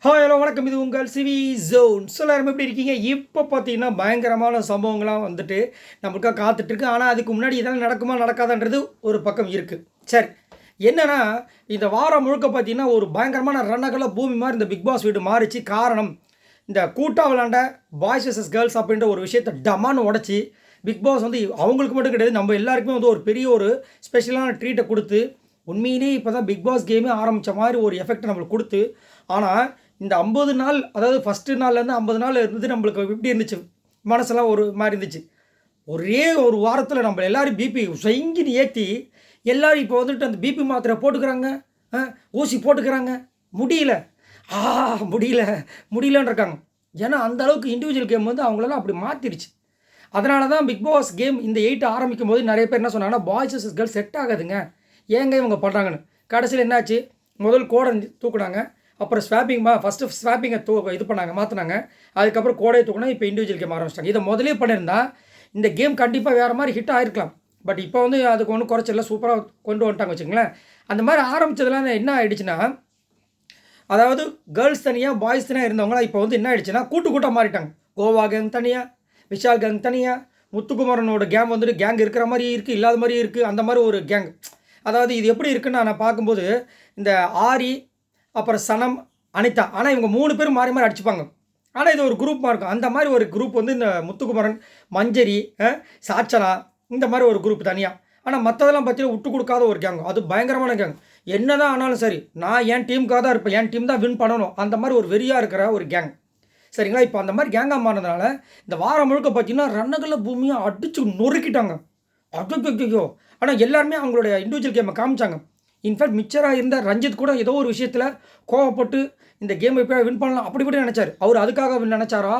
Hi hello வணக்கம். இது உங்கள் சிவி ஜோன். எல்லாரும் எப்படி இருக்கீங்க? இப்போ பார்த்தீங்கன்னா பயங்கரமான சம்பவங்கள்லாம் வந்துட்டு நம்மளுக்காக காத்துட்ருக்கு. ஆனால் அதுக்கு முன்னாடி இதெல்லாம் நடக்குமா நடக்காதான்றது ஒரு பக்கம் இருக்குது. சரி, என்னென்னா இந்த வாரம் முழுக்க பார்த்தீங்கன்னா ஒரு பயங்கரமான ரன்னகல பூமி மாதிரி இந்த பிக் பாஸ் வீடு மாறிச்சு. காரணம், இந்த கூட்டா விளாண்ட பாய்ஸ் வெர்சஸ் கேர்ள்ஸ் அப்படின்ற ஒரு விஷயத்தை டமான்னு உடச்சி பிக் பாஸ் வந்து அவங்களுக்கு மட்டும் கிடையாது, நம்ம எல்லாருக்குமே வந்து ஒரு பெரிய ஒரு ஸ்பெஷலான ட்ரீட்டை கொடுத்து உண்மையிலேயே இப்போ தான் பிக் பாஸ் கேமே ஆரம்பித்த மாதிரி ஒரு எஃபெக்ட் நம்மளுக்கு கொடுத்து, ஆனால் இந்த 50 நாள், அதாவது ஃபஸ்ட்டு நாள்லேருந்து 50 நாள் இருந்தது நம்மளுக்கு எப்படி இருந்துச்சு, மனசெல்லாம் ஒரு மாதிரி இருந்துச்சு. ஒரே ஒரு வாரத்தில் நம்ம எல்லோரும் பிபி சொங்கின்னு ஏற்றி எல்லோரும் இப்போ வந்துட்டு அந்த பிபி மாத்திரை போட்டுக்கிறாங்க, ஊசி போட்டுக்கிறாங்க. முடியல முடியல முடியலன்னு இருக்காங்க. ஏன்னா அந்த அளவுக்கு இண்டிவிஜுவல் கேம் வந்து அவங்களெல்லாம் அப்படி மாற்றிடுச்சு. அதனால தான் பிக் பாஸ் கேம் இந்த 8 ஆரம்பிக்கும் போது நிறைய பேர் என்ன சொன்னாங்கன்னா, பாய்ஸ் வர்சஸ் கேர்ள்ஸ் செட் ஆகாதுங்க, ஏங்க இவங்க பண்ணுறாங்கன்னு. கடைசியில் என்னாச்சு, முதல் கோடை தூக்குனாங்க, அப்புறம் ஃபஸ்ட்டு ஸ்வாப்பிங்கை இது பண்ணாங்க, மாற்றினாங்க. அதுக்கப்புறம் கோடையை தூக்குனா இப்போ இண்டிவிஜுவல் கேம் ஆரம்பிச்சிட்டாங்க. இதை முதலே பண்ணியிருந்தால் இந்த கேம் கண்டிப்பாக வேறு மாதிரி ஹிட் ஆகிருக்கலாம். பட் இப்போ வந்து அதுக்கு ஒன்றும் குறைச்சல, சூப்பராக கொண்டு வந்துட்டாங்க வச்சுங்களேன். அந்த மாதிரி ஆரம்பித்ததுலாம் என்ன ஆகிடுச்சுன்னா, அதாவது கேர்ள்ஸ் தனியாக பாய்ஸ் தனியாக இருந்தவங்களாம் இப்போ வந்து என்ன ஆகிடுச்சுன்னா கூட்டம் மாறிட்டாங்க. கோவா கேங் தனியாக, விஷால் கேங் தனியாக, முத்துக்குமரனோட கேங் வந்துட்டு கேங் இருக்கிற மாதிரி இருக்குது, இல்லாத மாதிரி இருக்குது, அந்த மாதிரி ஒரு கேங். அதாவது இது எப்படி இருக்குன்னு நான் பார்க்கும்போது, இந்த ஆரி, அப்புறம் சனம், அனிதா, ஆனால் இவங்க 3 பேரும் மாறி மாறி அடிச்சுப்பாங்க. ஆனால் இது ஒரு குரூப்பாக இருக்கும். அந்த மாதிரி ஒரு குரூப் வந்து இந்த முத்துக்குமரன், மஞ்சரி, சாச்சனா, இந்த மாதிரி ஒரு குரூப் தனியாக. ஆனால் மற்றதெல்லாம் பார்த்தீங்கன்னா விட்டு கொடுக்காத ஒரு கேங். அது பயங்கரமான கேங். என்ன தான் ஆனாலும் சரி, நான் என் டீமுக்காக தான் இருப்பேன், என் டீம் தான் வின் பண்ணணும், அந்த மாதிரி ஒரு வெறியாக இருக்கிற ஒரு கேங். சரிங்களா? இப்போ அந்த மாதிரி கேங்காக மாறினதுனால இந்த வாரம் முழுக்க பார்த்தீங்கன்னா ரன்னகல பூமியை அடித்து நொறுக்கிட்டாங்க. அச்சோ! ஆனால் எல்லாருமே அவங்களுடைய இண்டிவிஜுவல் கேமை காமிச்சாங்க. இன்ஃபேக்ட் மிச்சராக இருந்த ரஞ்சித் கூட ஏதோ ஒரு விஷயத்தில் கோவப்பட்டு இந்த கேமை போய் வின் பண்ணலாம் அப்படி கூட நினச்சார். அவர் அதுக்காக நினச்சாரா,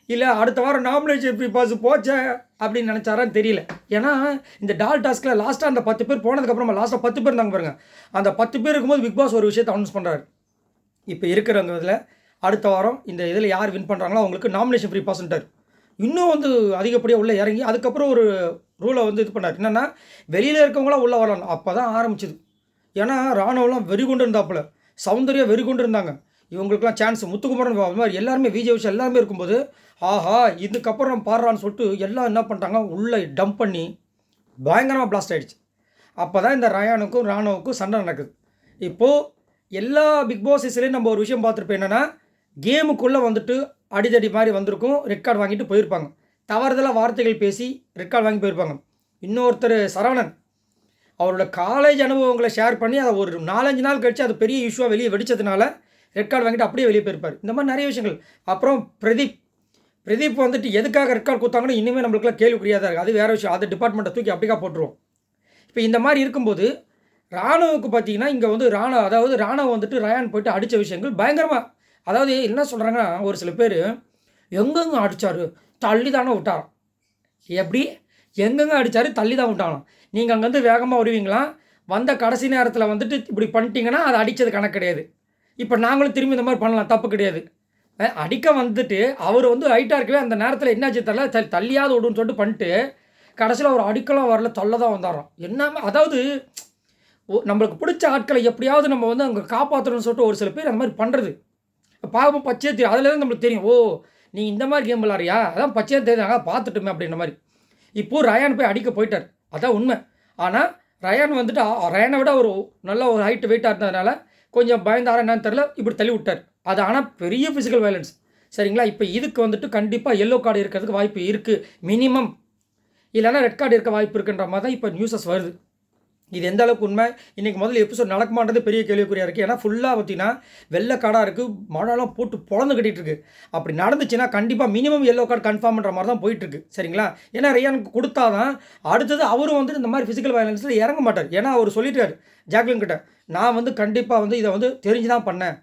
இல்லை அடுத்த வாரம் நாமினேஷன் ஃப்ரீ பாஸ் போச்சே அப்படின்னு நினச்சாரான்னு தெரியல. ஏன்னா இந்த டால் டாஸ்கில் லாஸ்ட்டாக அந்த 10 பேர் போனதுக்கப்புறமா லாஸ்ட்டாக 10 பேர் இருந்தாங்க பாருங்கள். அந்த 10 பேர் இருக்கும்போது பிக் பாஸ் ஒரு விஷயத்தை அனௌன்ஸ் பண்ணுறாரு. இப்போ இருக்கிறவங்க இதில் அடுத்த வாரம் இந்த இதில் யார் வின் பண்ணுறாங்களோ அவங்களுக்கு நாமினேஷன் ஃப்ரீ பாஸ்ன்ட்டார். இன்னும் வந்து அதிகப்படியாக உள்ளே இறங்கி அதுக்கப்புறம் ஒரு ரூலை வந்து இது பண்ணார். என்னென்னா வெளியில் இருக்கவங்களாம் உள்ளே வரலாம். அப்போ தான் ஆரம்பிச்சிது. ஏன்னா ராணுவலாம் வெறி கொண்டு இருந்தாப்புல, சௌந்தர்யா வெறி கொண்டு இருந்தாங்க. இவங்களுக்குலாம் சான்ஸ், முத்துக்குமரன் மாதிரி எல்லாருமே விஜய் விஷயம் எல்லாருமே இருக்கும்போது, ஆஹா இதுக்கப்புறம் நம்ம பாடுறான்னு சொல்லிட்டு எல்லாம் என்ன பண்ணிட்டாங்க, உள்ளே டம்ப் பண்ணி பயங்கரமாக பிளாஸ்ட் ஆகிடுச்சு. அப்போ தான் இந்த ரயானுக்கும் ராணுவுக்கும் சண்டை நடக்குது. இப்போது எல்லா பிக் பாஸ் சீசன்லேயும் நம்ம ஒரு விஷயம் பார்த்துருப்போம். என்னென்னா கேமுக்குள்ளே வந்துட்டு அடிதடி மாதிரி வந்திருக்கும், ரெட் கார்டு வாங்கிட்டு போயிருப்பாங்க. தவறுதலாக வார்த்தைகள் பேசி ரெட் கார்டு வாங்கி போயிருப்பாங்க. இன்னொருத்தர் சரவணன் அவரோட காலேஜ் அனுபவங்களை ஷேர் பண்ணி அதை ஒரு 4-5 நாள் கழித்து அது பெரிய இஷ்யூவாக வெளியே வெடித்ததுனால ரெட் கார்டு வாங்கிட்டு அப்படியே வெளியே போயிருப்பார். இந்த மாதிரி நிறைய விஷயங்கள். அப்புறம் பிரதீப் வந்துட்டு எதுக்காக ரெட் கார்டு கொடுத்தாங்கன்னு இனிமேல் நம்மளுக்குலாம் கேள்விக்குரியாக தான் இருக்குது. அது வேறு விஷயம், அது டிபார்ட்மெண்ட்டை தூக்கி அப்படிக்கா போட்டுருவோம். இப்போ இந்த மாதிரி இருக்கும்போது ராணுவுக்கு பார்த்தீங்கன்னா இங்கே வந்து ராணுவ வந்துட்டு ரயான் போயிட்டு அடித்த விஷயங்கள் பயங்கரமாக. அதாவது என்ன சொல்கிறாங்கன்னா, ஒரு சில பேர் எங்கெங்கே அடித்தார், தள்ளி தானே விட்டாராம். எப்படி எங்கெங்கே அடித்தார், தள்ளி தான் விட்டாங்களாம். நீங்கள் அங்கேருந்து வேகமாக வருவீங்களாம், வந்த கடைசி நேரத்தில் வந்துட்டு இப்படி பண்ணிட்டீங்கன்னா அது அடித்தது கணக்கு கிடையாது. இப்போ நாங்களும் திரும்பி இந்த மாதிரி பண்ணலாம், தப்பு கிடையாது. அடிக்க வந்துட்டு அவர் வந்து ஹைட்டாக இருக்கவே அந்த நேரத்தில் என்னாச்சு தெரியல, தள்ளியாவது விடுன்னு சொல்லிட்டு பண்ணிட்டு கடைசியில் அவர் அடிக்கலாம் வரல, தள்ள தான் வந்தாராம். என்ன அதாவது நம்மளுக்கு பிடிச்ச ஆட்களை எப்படியாவது நம்ம வந்து அங்கே காப்பாற்றணும்னு சொல்லிட்டு ஒரு சில பேர் அந்த மாதிரி பண்ணுறது பாவம் பச்சையே தெரியும். அதில் தான் நம்மளுக்கு தெரியும், ஓ நீ இந்த மாதிரி கேம் விளாட்றியா, அதான் பச்சையே தெரியுதாங்க பார்த்துட்டுமே அப்படின்ற மாதிரி. இப்போது ரயான் போய் அடிக்க போயிட்டார், அதான் உண்மை. ஆனால் ரயான் வந்துட்டு ரயானை விட ஒரு நல்ல ஒரு ஹைட்டு வெயிட்டாக இருந்ததுனால கொஞ்சம் பயந்தாரா என்னன்னு தெரில, இப்படி தள்ளி விட்டார். அது ஆனால் பெரிய ஃபிசிக்கல் வயலன்ஸ். சரிங்களா? இப்போ இதுக்கு வந்துட்டு கண்டிப்பாக எல்லோ கார்டு இருக்கிறதுக்கு வாய்ப்பு இருக்குது மினிமம், இல்லைனா ரெட் கார்டு இருக்க வாய்ப்பு இருக்குன்ற மாதிரி தான் இப்போ நியூஸஸ் வருது. இது எந்த அளவுக்கு உண்மை, இன்றைக்கி முதல்ல எபிசோட் நடக்குமான்றது பெரிய கேள்விக்குறியாக இருக்குது. ஏன்னா ஃபுல்லாக பார்த்திங்கன்னா வெள்ளை காடாக இருக்குது, மழைலாம் போட்டு பொழந்து கட்டிகிட்டு இருக்குது. அப்படி நடந்துச்சுன்னா கண்டிப்பாக மினிமம் எல்லோ கார்டு கன்ஃபார்ம்ன்ற மாதிரி தான் போயிட்டுருக்கு. சரிங்களா? ஏன்னா ரயானுக்கு கொடுத்தா தான் அடுத்தது அவரும் வந்து இந்த மாதிரி ஃபிசிக்கல் வயலன்ஸில் இறங்க மாட்டார். ஏன்னா அவர் சொல்லிட்டார் ஜாக்லின் கிட்ட, நான் வந்து கண்டிப்பாக வந்து இதை வந்து தெரிஞ்சு தான் பண்ணேன்,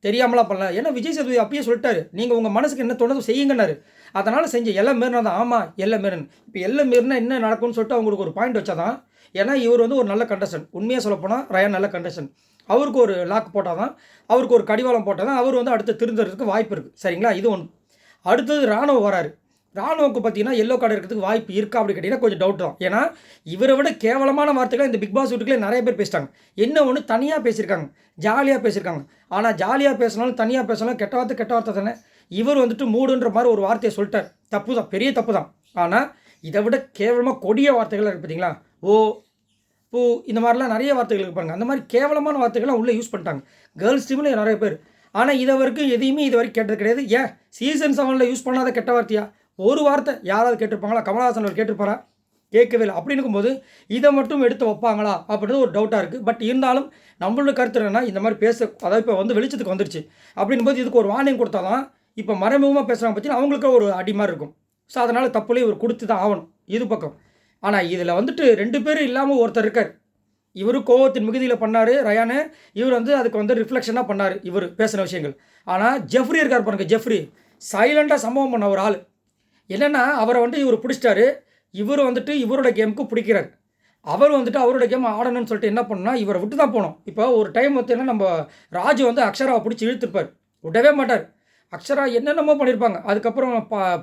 தெரியாமலாம் பண்ணல. ஏன்னா விஜய் சேதுபதி அப்பயே சொல்லிட்டாரு, நீங்கள் உங்கள் மனசுக்கு என்ன தோணுதோ செய்யுங்கன்னாரு. அதனால் செஞ்ச எல்லாம் மீறினா தான். ஆமாம் எல்லாம் மீறன். இப்போ எல்லாம் மீறினா என்ன நடக்கும்னு சொல்லிட்டு அவங்களுக்கு ஒரு பாயிண்ட் வச்சா தான். ஏன்னா இவர் வந்து ஒரு நல்ல கண்டஸ்டன்ட், உண்மையாக சொல்லப்போனால் ரயான் நல்ல கண்டஸ்டன்ட். அவருக்கு ஒரு லாக் போட்டால் தான், அவருக்கு ஒரு கடிவாளம் போட்டால் தான் அவர் வந்து அடுத்து திருந்துறதுக்கு வாய்ப்பு இருக்குது. சரிங்களா? இது ஒன்று. அடுத்தது ராணுவ வராரு. ராணுவுக்கு பார்த்தீங்கன்னா எல்லோ கார்டு இருக்கிறதுக்கு வாய்ப்பு இருக்கா அப்படி கேட்டிங்கன்னா கொஞ்சம் டவுட் தான். ஏன்னா இவரை விட கேவலமான வார்த்தைகளை இந்த பிக் பாஸ் வீட்டுக்குள்ளே நிறைய பேர் பேசிட்டாங்க. என்ன ஒன்று தனியாக பேசியிருக்காங்க, ஜாலியாக பேசியிருக்காங்க. ஆனால் ஜாலியாக பேசினாலும் தனியாக பேசினாலும் கெட்ட வார்த்தை தானே. இவர் வந்துட்டு மூடுன்ற மாதிரி ஒரு வார்த்தையை சொல்லிட்டார். தப்பு தான், பெரிய தப்பு தான். ஆனால் இதை விட கேவலமாக கொடிய வார்த்தைகள் இருக்குது பார்த்தீங்களா, ஓ பூ இந்த மாதிரிலாம் நிறைய வார்த்தைகள் இருப்பாங்க. அந்த மாதிரி கேவலமான வார்த்தைகள்லாம் உள்ளே யூஸ் பண்ணிட்டாங்க கேர்ள்ஸ் டீமில் நிறைய பேர். ஆனால் இது வரைக்கும் எதையுமே இது வரைக்கும் கேட்டது கிடையாது. ஏன் சீசன் 7 யூஸ் பண்ணாத கெட்ட வார்த்தையா? ஒரு வார்த்தை யாராவது கேட்டிருப்பாங்களா? கமலஹாசன் அவர் கேட்டிருப்பாரா? கேட்கவே இல்லை. அப்படி இருக்கும்போது இதை மட்டும் எடுத்து வைப்பாங்களா அப்படின்றது ஒரு டவுட்டாக இருக்குது. பட் இருந்தாலும் நம்மளோட கருத்து என்னென்னா, இந்த மாதிரி அதாவது இப்போ வந்து வெளிச்சத்துக்கு வந்துருச்சு அப்படின்போது இதுக்கு ஒரு வார்னிங் கொடுத்தா தான் இப்போ மறைமுகமாக பேசுகிறாங்க பார்த்தீங்கன்னா அவங்களுக்கு ஒரு அடி மாதிரி இருக்கும். ஸோ அதனால் தப்புலேயே இவர் கொடுத்து தான் ஆகணும் இது பக்கம். ஆனால் இதில் வந்துட்டு 2 பேரும் இல்லாமல் ஒருத்தர் இருக்கார். இவர் கோவத்தின் மிகுதியில் பண்ணார் ரயானு. இவர் வந்து அதுக்கு வந்து ரிஃப்ளெக்ஷனாக பண்ணார் இவர் பேசின விஷயங்கள். ஆனால் ஜெஃப்ரி இருக்கார் பாருங்க, ஜெஃப்ரி சைலண்டாக சம்பவம் பண்ண ஒரு ஆள். என்னென்னா அவரை வந்துட்டு இவர் பிடிச்சிட்டாரு. இவர் வந்துட்டு இவரோட கேமுக்கு பிடிக்கிறார். அவர் வந்துட்டு அவரோட கேம் ஆடணும்னு சொல்லிட்டு என்ன பண்ணால் இவரை விட்டு தான் போனோம். இப்போ ஒரு டைம் பார்த்தீங்கன்னா நம்ம ராஜு வந்து அக்ஷராவை பிடிச்சி இழுத்துருப்பார், விடவே மாட்டார். அக்ஷரா என்னென்னமோ பண்ணியிருப்பாங்க. அதுக்கப்புறம்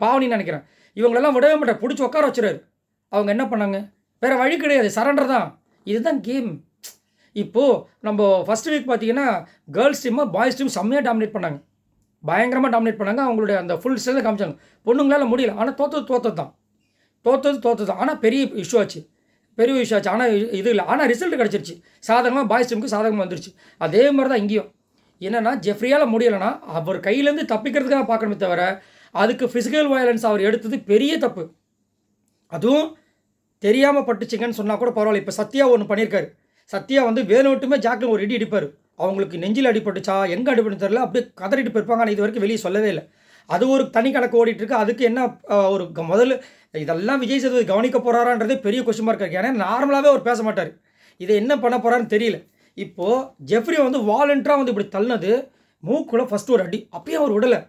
பாவனின்னு நினைக்கிறேன், இவங்களெல்லாம் விடவே மாட்டார், பிடிச்சி உட்கார வச்சுறாரு. அவங்க என்ன பண்ணாங்க? வேறு வழி கிடையாது, சரண்டர் தான். இதுதான் கேம். இப்போது நம்ம ஃபஸ்ட் வீக் பார்த்தீங்கன்னா கேர்ள்ஸ் டீமாக பாய்ஸ் டீம் செம்மையாக டாமினேட் பண்ணாங்க, பயங்கரமாக டாமினேட் பண்ணாங்க. அவங்களுடைய அந்த ஃபுல் ஸ்டைலில் காமிச்சாங்க. பொண்ணுங்களால் முடியல. ஆனால் தோத்தது தான். ஆனால் பெரிய இஷ்யூ ஆச்சு. ஆனால் இது இல்லை. ஆனால் ரிசல்ட் கிடச்சிருச்சு. சாதகமாக பாய்ஸ் டீமுக்கு சாதகமாக வந்துருச்சு. அதே மாதிரி தான் இங்கேயும். என்னென்னா ஜெஃப்ரியால் முடியலைன்னா அவர் கையிலேருந்து தப்பிக்கிறதுக்காக பார்க்கணுமே தவிர அதுக்கு ஃபிசிக்கல் வயலன்ஸ் அவர் எடுத்தது பெரிய தப்பு. அதுவும் தெரியாமல் பட்டுச்சிங்கன்னு சொன்னால் கூட பரவாயில்ல. இப்போ சத்யா ஒன்று பண்ணியிருக்காரு. சத்யா வந்து வேணுட்டுமே ஜாக்கில் ஒரு அடிப்பார். அவங்களுக்கு நெஞ்சில் அடிபட்டுச்சா எங்கே அடிபட்டு தெரியல, அப்படியே கதறிட்டு போயிருப்பாங்க. ஆனால் இது வரைக்கும் வெளியே சொல்லவே இல்லை. அது ஒரு தனி கணக்கு ஓடிட்டுருக்கு. அதுக்கு என்ன ஒரு முதல்ல இதெல்லாம் விஜய் சேதுபதி கவனிக்க போகிறாரான்றதே பெரிய கொஸ்டின் மார்க் இருக்குது. ஏன்னா நார்மலாகவே அவர் பேச மாட்டார். இதை என்ன பண்ண போகிறான்னு தெரியல. இப்போது ஜெஃப்ரி வந்து வாலண்டராக வந்து இப்படி தள்ளினது மூக்குள்ள ஃபஸ்ட்டு ஒரு அடி. அப்பயும் அவர் விடலை.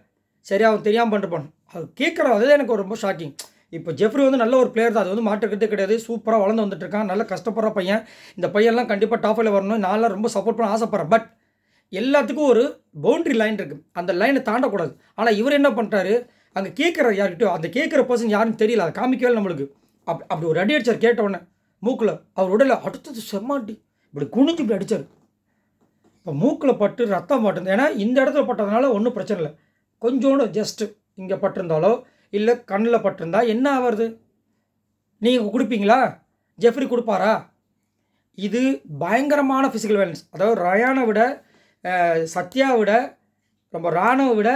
சரி அவன் தெரியாமல் பண்ணிருப்பான். அது கேட்குறோம். அதுதான் எனக்கு ரொம்ப ஷாக்கிங். இப்போ ஜெஃப்ரி வந்து நல்ல ஒரு பிளேயர் தான், அது வந்து மாற்றுக்கிறதே கிடையாது. சூப்பராக வளர்ந்து வந்துட்டுருக்கான், நல்ல கஷ்டப்படுற பையன். இந்த பையன்லாம் கண்டிப்பாக டாப் 5 வரணும். நான்லாம் ரொம்ப சப்போர்ட் பண்ண ஆசைப்பட்றேன். பட் எல்லாத்துக்கும் ஒரு பவுண்ட்ரி லைன் இருக்குது, அந்த லைனை தாண்டக்கூடாது. ஆனால் இவர் என்ன பண்ணுறாரு, அங்கே கேட்குற யார்கிட்டயோ அந்த கேட்குற பர்சன் யாருன்னு தெரியல, அதை காமிக்கவே நம்மளுக்கு. அப்படி ஒரு அடி அடித்தார் கேட்ட உடனே மூக்கில். அவர் உடலை அடுத்தது செம்மாட்டி இப்படி குனிஞ்சு இப்படி அடித்தார். இப்போ மூக்கில் பட்டு ரத்தம் பட்டு, ஏன்னா இந்த இடத்துல பட்டதுனால ஒன்றும் பிரச்சனை இல்லை. கொஞ்சோண்டு ஜஸ்ட்டு இங்கே பட்டிருந்தாலோ இல்லை கண்ணில் பட்டிருந்தா என்ன ஆகிறது? நீங்கள் கொடுப்பீங்களா? ஜெஃப்ரி கொடுப்பாரா? இது பயங்கரமான ஃபிசிக்கல் வயலன்ஸ். அதாவது ரயானை விட சத்யாவை விட நம்ம ராணுவை விட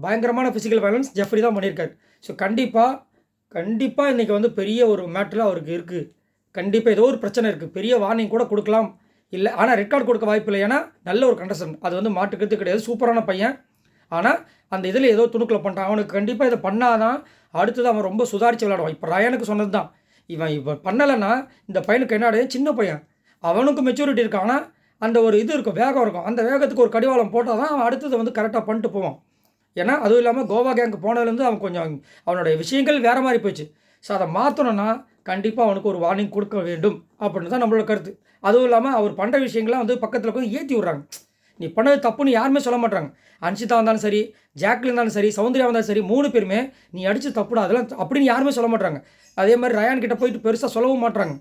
பயங்கரமான ஃபிசிக்கல் வயலன்ஸ் ஜெஃப்ரி தான் பண்ணியிருக்காரு. ஸோ கண்டிப்பாக இன்றைக்கி வந்து பெரிய ஒரு மேட்டரில் அவருக்கு இருக்குது. கண்டிப்பாக ஏதோ ஒரு பிரச்சனை இருக்குது. பெரிய வார்னிங் கூட கொடுக்கலாம். இல்லை ஆனால் ரெட் கார்டு கொடுக்க வாய்ப்பு இல்லை. ஏன்னா நல்ல ஒரு கண்டஸ்டன்ட், அது வந்து மாட்டுக்கிறது கிடையாது, சூப்பரான பையன். ஆனால் அந்த இதில் ஏதோ துணுக்கில் பண்ணிட்டான். அவனுக்கு கண்டிப்பாக இதை பண்ணாதான் அடுத்தது அவன் ரொம்ப சுதாரித்து விளையாடுவான். இப்போ ரயானுக்கு சொன்னது தான், இவன் இப்போ பண்ணலைன்னா இந்த பையனுக்கு என்ன ஆடையும் சின்ன பையன், அவனுக்கு மெச்சூரிட்டி இருக்கும். ஆனால் அந்த ஒரு இது இருக்கும், வேகம் இருக்கும். அந்த வேகத்துக்கு ஒரு கடிவாளம் போட்டால் தான் அவன் அடுத்தது வந்து கரெக்டாக பண்ணிட்டு போவான். ஏன்னா அதுவும் இல்லாமல் கோவா கேங்க்கு போனதுலேருந்து அவன் கொஞ்சம் அவனுடைய விஷயங்கள் வேறு மாதிரி போயிடுச்சு. ஸோ அதை மாற்றணும்னா கண்டிப்பாக அவனுக்கு ஒரு வார்னிங் கொடுக்க வேண்டும் அப்படின்னு தான் நம்மளோட கருத்து. அதுவும் இல்லாமல் அவர் பண்ணுற விஷயங்கள்லாம் வந்து பக்கத்தில் போய் ஏற்றி விட்றாங்க. நீ பண்ணது தப்புன்னு யாருமே சொல்ல மாட்டாங்க. அன்ஷிதா வந்தாலும் சரி, ஜாக்லின் இருந்தாலும் சரி, சௌந்தர்யா வந்தாலும் சரி, 3 பேருமே நீ அடித்து தப்புடா அதெல்லாம் அப்படின்னு யாருமே சொல்ல மாட்டாங்க. அதே மாதிரி ரயான் கிட்ட போயிட்டு பெருசாக சொல்லவும் மாட்டாங்க.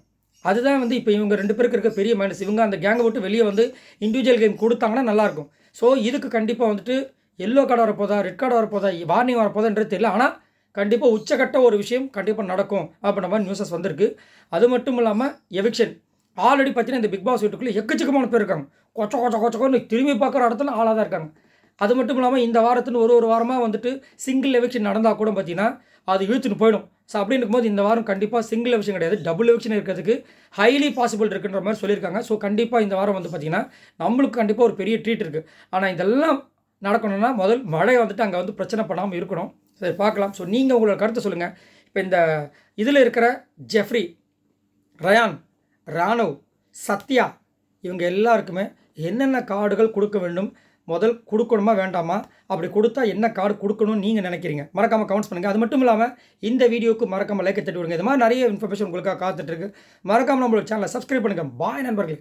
அதுதான் வந்து இப்போ இவங்க 2 பேருக்கு இருக்க பெரிய மைனஸ். இவங்க அந்த கேங்கை விட்டு வெளியே வந்து இண்டிவிஜுவல் கேம் கொடுத்தாங்கன்னா நல்லாயிருக்கும். ஸோ இதுக்கு கண்டிப்பாக வந்துட்டு எல்லோ கார்டு வரப்போதா, ரெட் கார்டு வரப்போதா, வார்னிங் வரப்போதான்றது தெரியல. ஆனால் கண்டிப்பாக உச்சக்கட்ட ஒரு விஷயம் கண்டிப்பாக நடக்கும் அப்படின்ற மாதிரி நியூஸஸ் வந்திருக்கு. அது மட்டும் இல்லாமல் எவிக்ஷன் ஆல்ரெடி பார்த்தீங்கன்னா இந்த பிக் பாஸ் வீட்டுக்குள்ளே எக்கச்சக்கமான பேர் இருக்காங்க. கொச்சன்னு திரும்பி பார்க்குற இடத்துல ஆளாக தான் இருக்காங்க. அது மட்டும் இல்லாமல் இந்த வாரத்துன்னு ஒரு வாரமாக வந்துட்டு சிங்கிள் எவிக்ஷன் நடந்தால் கூட பார்த்தீங்கன்னா அது இழுத்துட்டு போயிடும். ஸோ அப்படி இருக்கும்போது இந்த வாரம் கண்டிப்பாக சிங்கிள் எவிக்ஷன் கிடையாது, டபுள் எவிக்ஷன் இருக்கிறதுக்கு ஹைலி பாசிபிள் இருக்குன்ற மாதிரி சொல்லியிருக்காங்க. ஸோ கண்டிப்பாக இந்த வாரம் வந்து பார்த்திங்கன்னா நம்மளுக்கு கண்டிப்பாக ஒரு பெரிய ட்ரீட் இருக்குது. ஆனால் இதெல்லாம் நடக்கணும்னா முதல் மழை வந்துட்டு அங்கே வந்து பிரச்சனை பண்ணாமல் இருக்கணும். சரி பார்க்கலாம். ஸோ நீங்கள் உங்களோட கருத்தை சொல்லுங்கள். இப்போ இந்த இதில் இருக்கிற ஜெஃப்ரி, ரயான், ராணுவ், சத்யா இவங்க எல்லாருக்குமே என்னென்ன கார்டுகள் கொடுக்க வேண்டும், முதல் கொடுக்கணுமா வேண்டாமா, அப்படி கொடுத்தா என்ன கார்டு கொடுக்கணும்னு நீங்கள் நினைக்கிறீங்க மறக்காமல் கமெண்ட்ஸ் பண்ணுங்கள். அது மட்டும் இல்லாமல் இந்த வீடியோக்கு மறக்காமல் லைக் தட்டி விடுங்க. இது மாதிரி நிறைய இன்ஃபர்மேஷன் உங்களுக்காக காத்துட்ருக்கு. மறக்காமல் நம்மளோட சேனலை சப்ஸ்கிரைப் பண்ணுங்கள். பாய் நண்பர்களே.